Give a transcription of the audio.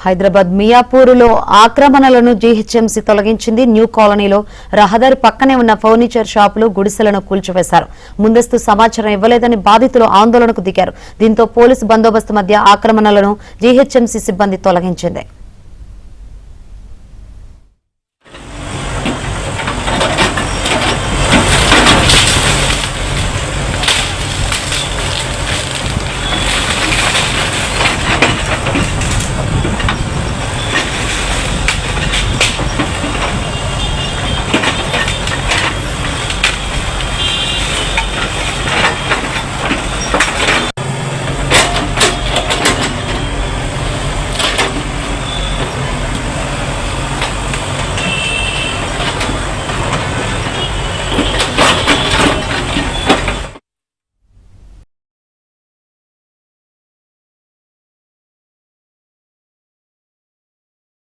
Hyderabad మియాపూరులో ఆక్రమణలను GHMC తొలగించింది. New కాలనీలో రహదారి పక్కనే ఉన్న ఫర్నిచర్ షాపులు, గుడిసెలను కూల్చివేశారు. ముందస్తు సమాచారం ఇవ్వలేదని బాధితులు ఆందోళనకు దిగారు. దీంతో పోలీసు బందోబస్తు మధ్య ఆక్రమణలను జీహెచ్ఎంసీ సిబ్బంది తొలగించింది.